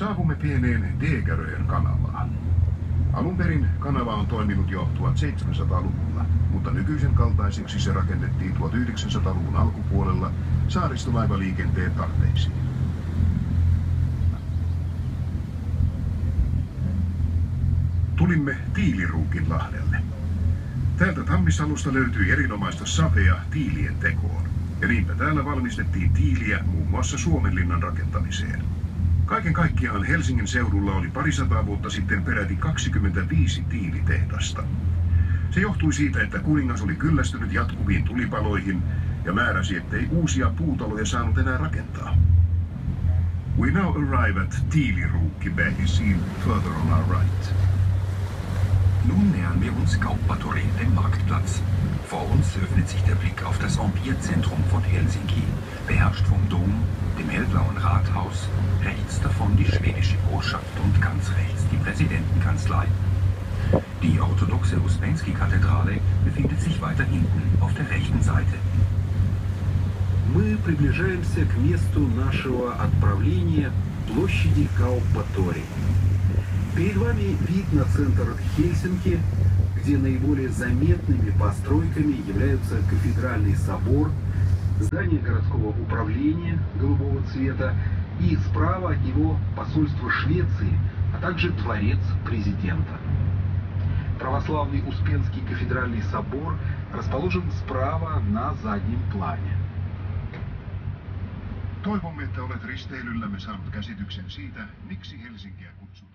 Saavumme pieneen Degerön kanavaan. Alun perin kanava on toiminut jo 1700-luvulla, mutta nykyisen kaltaiseksi se rakennettiin 1900-luvun alkupuolella saaristolaivaliikenteen tarpeisiin. Tulimme Tiiliruukinlahdelle. Täältä Tammisalusta löytyi erinomaista savea tiilien tekoon, ja niinpä täällä valmistettiin tiiliä muun muassa Suomenlinnan rakentamiseen. Kaiken kaikkiaan Helsingin seudulla oli parisataa vuotta sitten peräti 25 tiilitehdasta. Se johtui siitä, että kuningas oli kyllästynyt jatkuviin tulipaloihin ja määräsi, ettei uusia puutaloja saanut enää rakentaa. We now arrive at Tiiliruukki seen further on our right. Nun nähern wir uns Kauppatori, dem Marktplatz. Vor uns öffnet sich der Blick auf das Empirezentrum von Helsinki, beherrscht vom Dom, dem hellblauen Rathaus, rechts davon die schwedische Botschaft und ganz rechts die Präsidentenkanzlei. Die orthodoxe Успенский-Kathedrale befindet sich weiter hinten, auf der rechten Seite. Мы приближаемся к месту нашего отправления, площади Кауппатори. Перед вами вид на центр Хельсинки, где наиболее заметными постройками являются кафедральный собор, здание городского управления голубого цвета и справа от него посольство Швеции, а также дворец президента. Православный Успенский кафедральный собор расположен справа на заднем плане. Toivomme, että olet risteilyllämme saanut käsityksen siitä, miksi Helsinkiä kutsutaan.